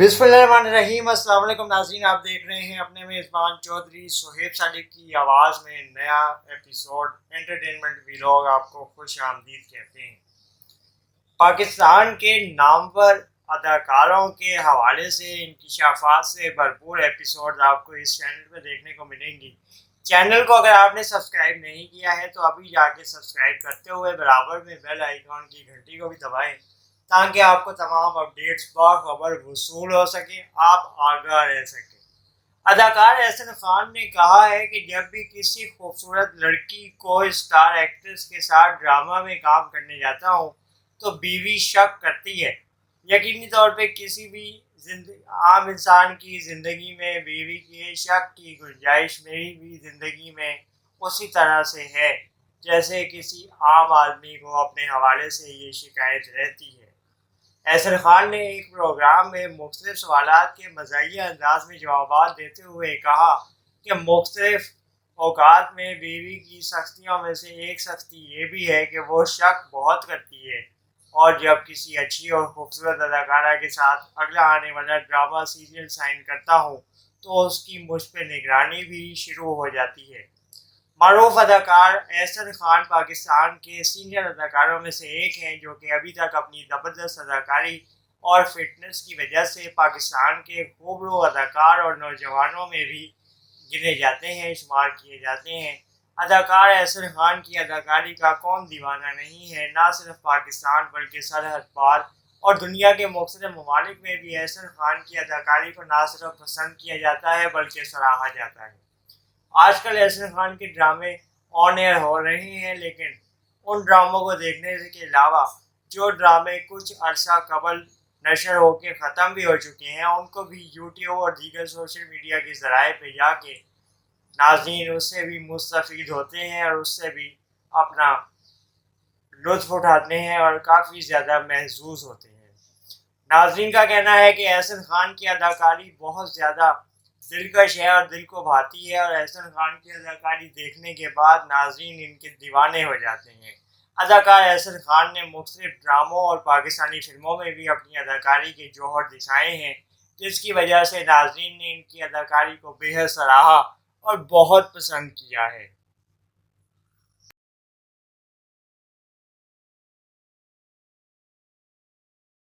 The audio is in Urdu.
بسم اللہ الرحمن الرحیم۔ السلام علیکم ناظرین، آپ دیکھ رہے ہیں اپنے میزبان چودھری سہیب صادق کی آواز میں نیا ایپیسوڈ انٹرٹینمنٹ ویلاگ۔ آپ کو خوش آمدید کہتے ہیں۔ پاکستان کے نامور اداکاروں کے حوالے سے انکشافات سے بھرپور ایپیسوڈ آپ کو اس چینل پہ دیکھنے کو ملیں گی۔ چینل کو اگر آپ نے سبسکرائب نہیں کیا ہے تو ابھی جا کے سبسکرائب کرتے ہوئے برابر میں بیل آئیکن کی گھنٹی کو بھی دبائیں تاکہ آپ کو تمام اپڈیٹس باخبر وصول ہو سکیں، آپ آگاہ رہ سکیں۔ اداکار احسن خان نے کہا ہے کہ جب بھی کسی خوبصورت لڑکی کو اسٹار ایکٹریس کے ساتھ ڈرامہ میں کام کرنے جاتا ہوں تو بیوی شک کرتی ہے۔ یقینی طور پہ کسی بھی عام انسان کی زندگی میں بیوی کے شک کی گنجائش میری بھی زندگی میں اسی طرح سے ہے جیسے کسی عام آدمی کو اپنے حوالے سے یہ شکایت رہتی ہے۔ احسن خان نے ایک پروگرام میں مختلف سوالات کے مزاحیہ انداز میں جوابات دیتے ہوئے کہا کہ مختلف اوقات میں بیوی کی سختیوں میں سے ایک سختی یہ بھی ہے کہ وہ شک بہت کرتی ہے، اور جب کسی اچھی اور خوبصورت اداکارہ کے ساتھ اگلا آنے والا ڈرامہ سیریل سائن کرتا ہوں تو اس کی مجھ پہ نگرانی بھی شروع ہو جاتی ہے۔ معروف اداکار احسن خان پاکستان کے سینئر اداکاروں میں سے ایک ہیں جو کہ ابھی تک اپنی زبردست اداکاری اور فٹنس کی وجہ سے پاکستان کے خوب رو اداکار اور نوجوانوں میں بھی گنے جاتے ہیں، شمار کیے جاتے ہیں۔ اداکار احسن خان کی اداکاری کا کون دیوانہ نہیں ہے؟ نہ صرف پاکستان بلکہ سرحد پار اور دنیا کے مختلف ممالک میں بھی احسن خان کی اداکاری کو نہ صرف پسند کیا جاتا ہے بلکہ سراہا جاتا ہے۔ آج کل احسن خان کے ڈرامے آن ایئر ہو رہے ہیں، لیکن ان ڈراموں کو دیکھنے کے علاوہ جو ڈرامے کچھ عرصہ قبل نشر ہو کے ختم بھی ہو چکے ہیں ان کو بھی یوٹیوب اور دیگر سوشل میڈیا کے ذرائع پہ جا کے ناظرین اس سے بھی مستفید ہوتے ہیں اور اس سے بھی اپنا لطف اٹھاتے ہیں اور کافی زیادہ محظوظ ہوتے ہیں۔ ناظرین کا کہنا ہے کہ احسن خان کی اداکاری بہت زیادہ دلکش ہے اور دل کو بھاتی ہے، اور احسن خان کی اداکاری دیکھنے کے بعد ناظرین ان کے دیوانے ہو جاتے ہیں۔ اداکار احسن خان نے مختلف ڈراموں اور پاکستانی فلموں میں بھی اپنی اداکاری کے جوہر دکھائے ہیں، جس کی وجہ سے ناظرین نے ان کی اداکاری کو بے حد سراہا اور بہت پسند کیا ہے۔